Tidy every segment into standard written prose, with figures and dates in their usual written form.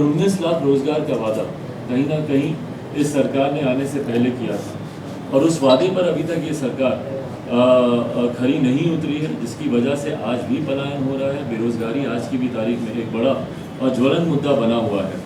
पर 19 लाख रोजगार का वादा कहीं ना कहीं इस सरकार ने आने से पहले किया था और उस वादे पर अभी तक ये सरकार खरी नहीं उतरी है, जिसकी वजह से आज भी पलायन हो रहा है। बेरोजगारी आज की भी तारीख में एक बड़ा और ज्वलंत मुद्दा बना हुआ है।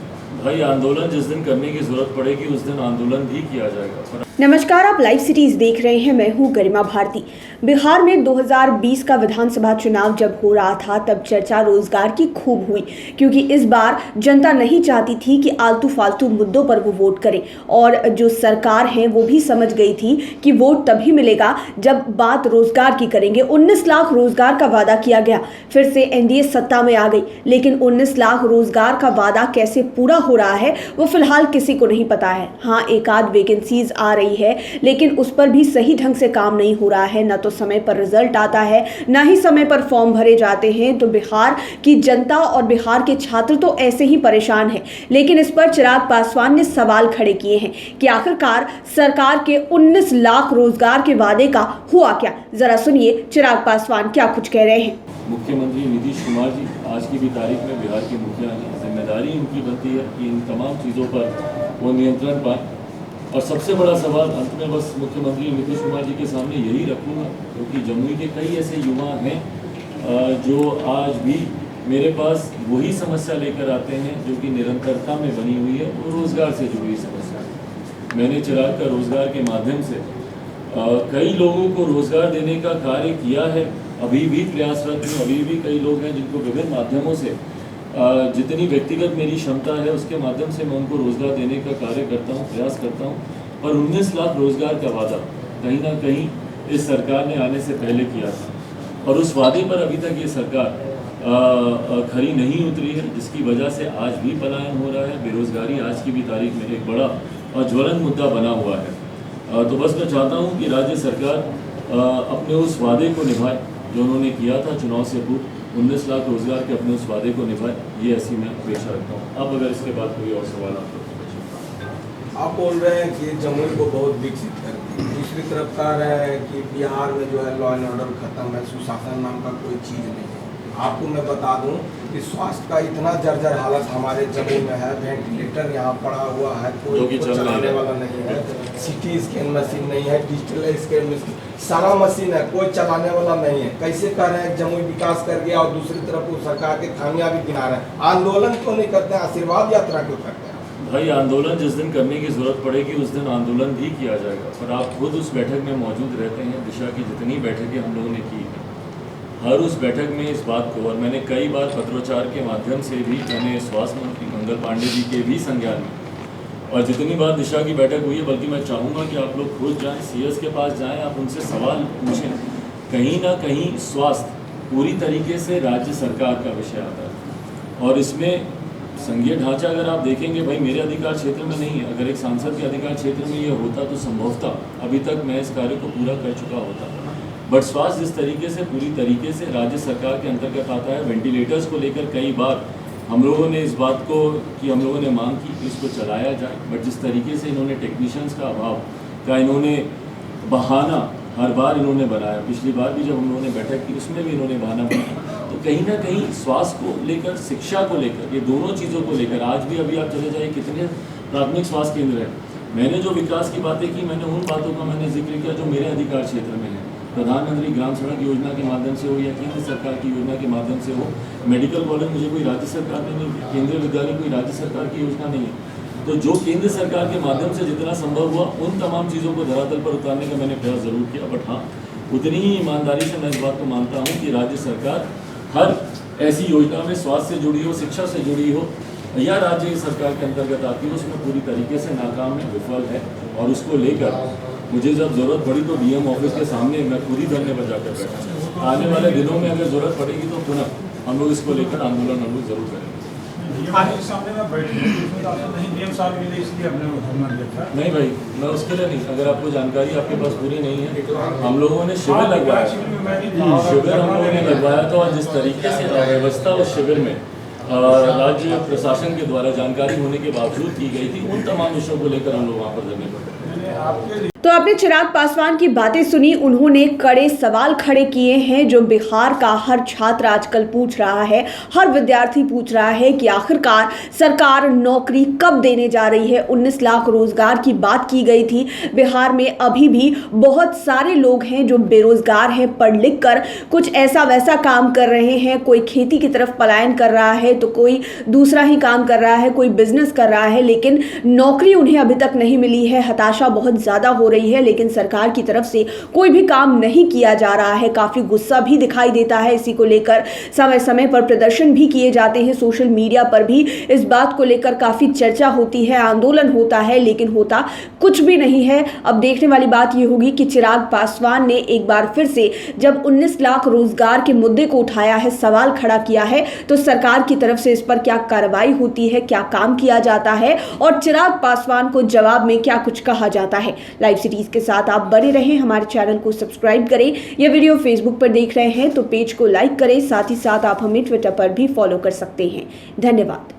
भाई आंदोलन जिस दिन करने की जरूरत पड़ेगी उस दिन आंदोलन भी किया जाएगा। नमस्कार, आप लाइव सिटीज देख रहे हैं। मैं हूं गरिमा भारती। बिहार में 2020 का विधानसभा चुनाव जब हो रहा था तब चर्चा रोजगार की खूब हुई, क्योंकि इस बार जनता नहीं चाहती थी कि आलतू फालतू मुद्दों पर वो वोट करें और जो सरकार है वो भी समझ गई थी कि वोट तभी मिलेगा जब बात रोजगार की करेंगे। 19 लाख रोजगार का वादा किया गया, फिर से एनडीए सत्ता में आ गई, लेकिन 19 लाख रोजगार का वादा कैसे पूरा हो रहा है वो फिलहाल किसी को नहीं पता है। हाँ, एक आध वैकेंसीज आ रही है, लेकिन उस पर भी सही ढंग से काम नहीं हो रहा है। न तो समय पर रिजल्ट आता है, न ही समय पर फॉर्म भरे जाते हैं। तो बिहार की जनता और बिहार के छात्र तो ऐसे ही परेशान हैं। लेकिन इस पर चिराग पासवान ने सवाल खड़े किए हैं कि आखिरकार सरकार के 19 लाख रोजगार के वादे का हुआ क्या। जरा सुनिए चिराग पासवान क्या कुछ कह रहे हैं। मुख्यमंत्री नीतीश कुमार जी आज की भी तारीख में बिहार के मुखिया हैं। जिम्मेदारी उनकी बनती है कि इन तमाम चीज़ों पर वो नियंत्रण पाए। और सबसे बड़ा सवाल अंत में बस मुख्यमंत्री नीतीश कुमार जी के सामने यही रखूँगा, क्योंकि जमुई के कई ऐसे युवा हैं जो आज भी मेरे पास वही समस्या लेकर आते हैं जो कि निरंतरता में बनी हुई है, वो रोज़गार से जुड़ी समस्या है। मैंने चिराग का रोज़गार के माध्यम से कई लोगों को रोज़गार देने का कार्य किया है, अभी भी प्रयासरत हैं। अभी भी कई लोग हैं जिनको विभिन्न माध्यमों से जितनी व्यक्तिगत मेरी क्षमता है उसके माध्यम से मैं उनको रोज़गार देने का कार्य करता हूँ, प्रयास करता हूँ। पर 19 लाख रोज़गार का वादा कहीं ना कहीं इस सरकार ने आने से पहले किया था और उस वादे पर अभी तक ये सरकार खरी नहीं उतरी है, जिसकी वजह से आज भी पलायन हो रहा है। बेरोजगारी आज की भी तारीख में एक बड़ा और ज्वलंत मुद्दा बना हुआ है। तो बस मैं चाहता हूँ कि राज्य सरकार अपने उस वादे को निभाए जो उन्होंने किया था चुनाव से पूर्व। 19 लाख रोजगार के अपने उस वादे को निभाए, ये ऐसी मैं अपेक्षा रखता हूँ। अब अगर इसके बाद कोई और सवाल आप बोल रहे हैं कि जमुई को बहुत विकसित कर दी, दूसरी तरफ कह रहे हैं कि बिहार में जो है लॉ एंड ऑर्डर खत्म है, सुशासन नाम का कोई चीज़ नहीं है। आपको मैं बता दूं कि स्वास्थ्य का इतना जर्जर हालत हमारे जमुई में है। वेंटिलेटर यहाँ पड़ा हुआ है, कोई चलाने वाला नहीं है। सीटी स्कैन मशीन नहीं है, डिजिटल स्कैन मशीन, सारा मशीन है, कोई चलाने वाला नहीं है। कैसे कर रहे हैं जमुई विकास कर गया और दूसरी तरफ वो सरकार के खामियां भी गिना रहे हैं। आंदोलन क्यों नहीं करते हैं, आशीर्वाद यात्रा क्यों करते हैं? भाई आंदोलन जिस दिन करने की जरूरत पड़ेगी उस दिन आंदोलन भी किया जाएगा। पर आप खुद उस बैठक में मौजूद रहते हैं। दिशा की जितनी बैठकें हम लोगों ने की है, हर उस बैठक में इस बात को, और मैंने कई बार पत्रोच्चार के माध्यम से भी, मैंने स्वास्थ्य मंत्री मंगल पांडे जी के भी संज्ञान में, और जितनी बार दिशा की बैठक हुई है, बल्कि मैं चाहूँगा कि आप लोग खुद जाएं, सीएस के पास जाएं, आप उनसे सवाल पूछें। कहीं ना कहीं स्वास्थ्य पूरी तरीके से राज्य सरकार का विषय आता है और इसमें संघीय ढांचा अगर आप देखेंगे, भाई मेरे अधिकार क्षेत्र में नहीं है। अगर एक सांसद के अधिकार क्षेत्र में ये होता तो संभवतः अभी तक मैं इस कार्य को पूरा कर चुका होता। बट स्वास्थ्य जिस तरीके से पूरी तरीके से राज्य सरकार के अंतर्गत आता है, वेंटिलेटर्स को लेकर कई बार हम लोगों ने इस बात को कि हम लोगों ने मांग की कि इसको चलाया जाए। बट जिस तरीके से इन्होंने टेक्नीशियंस का अभाव का इन्होंने बहाना हर बार इन्होंने बनाया, पिछली बार भी जब हम लोगों ने बैठक की उसमें भी इन्होंने बहाना बनाया। तो कहीं ना कहीं स्वास्थ्य को लेकर, शिक्षा को लेकर, ये दोनों चीज़ों को लेकर आज भी अभी आप चले जाइए कितने प्राथमिक स्वास्थ्य केंद्र हैं। मैंने जो विकास की बातें की, मैंने उन बातों का मैंने जिक्र किया जो मेरे अधिकार क्षेत्र में है। प्रधानमंत्री ग्राम सड़क योजना के माध्यम से हो या केंद्र सरकार की योजना के माध्यम से हो। मेडिकल कॉलेज मुझे कोई राज्य सरकार ने नहीं दिया, केंद्रीय विद्यालय कोई राज्य सरकार की योजना नहीं है। तो जो केंद्र सरकार के माध्यम से जितना संभव हुआ उन तमाम चीज़ों को धरातल पर उतारने का मैंने प्रयास जरूर किया। बट हाँ, उतनी ही ईमानदारी से मैं इस बात को मानता हूँ कि राज्य सरकार हर ऐसी योजना में स्वास्थ्य से जुड़ी हो, शिक्षा से जुड़ी हो या राज्य सरकार के अंतर्गत आती हो, उसमें पूरी तरीके से नाकाम है, विफल है। और उसको लेकर मुझे जब ज़रूरत पड़ी तो डीएम ऑफिस के सामने मैं पूरी धरने पर जाकर बैठा। आने वाले दिनों में अगर ज़रूरत पड़ेगी तो पुनः हम लोग इसको लेकर आंदोलन हम लोग जरूर करेंगे। नहीं भाई, मैं उसके लिए नहीं, अगर आपको जानकारी आपके पास पूरी नहीं है, हम लोगों ने शिविर लगवाया, शिविर हम लोगों ने लगवाया था और जिस तरीके से व्यवस्था उस शिविर में राज्य प्रशासन के द्वारा जानकारी होने के बावजूद की गई थी, उन तमाम विषयों को लेकर हम लोग वहाँ पर जमे पड़े। तो आपने चिराग पासवान की बातें सुनी, उन्होंने कड़े सवाल खड़े किए हैं जो बिहार का हर छात्र आजकल पूछ रहा है, हर विद्यार्थी पूछ रहा है कि आखिरकार सरकार नौकरी कब देने जा रही है। 19 लाख रोजगार की बात की गई थी। बिहार में अभी भी बहुत सारे लोग हैं जो बेरोजगार हैं, पढ़ लिख कर कुछ ऐसा वैसा काम कर रहे हैं, कोई खेती की तरफ पलायन कर रहा है तो कोई दूसरा ही काम कर रहा है, कोई बिजनेस कर रहा है, लेकिन नौकरी उन्हें अभी तक नहीं मिली है। हताशा बहुत ज्यादा हो रही है, लेकिन सरकार की तरफ से कोई भी काम नहीं किया जा रहा है। काफी गुस्सा भी दिखाई देता है। इसी को लेकर समय समय पर प्रदर्शन भी किए जाते हैं, सोशल मीडिया पर भी इस बात को लेकर काफी चर्चा होती है, आंदोलन होता है, लेकिन होता कुछ भी नहीं है। अब देखने वाली बात यह होगी कि चिराग पासवान ने एक बार फिर से जब 19 लाख रोजगार के मुद्दे को उठाया है, सवाल खड़ा किया है, तो सरकार की तरफ से इस पर क्या कार्रवाई होती है, क्या काम किया जाता है और चिराग पासवान को जवाब में क्या कुछ कहा जाता है। लाइव सिटीज के साथ आप बने रहें, हमारे चैनल को सब्सक्राइब करें। यह वीडियो फेसबुक पर देख रहे हैं तो पेज को लाइक करें, साथ ही साथ आप हमें ट्विटर पर भी फॉलो कर सकते हैं। धन्यवाद।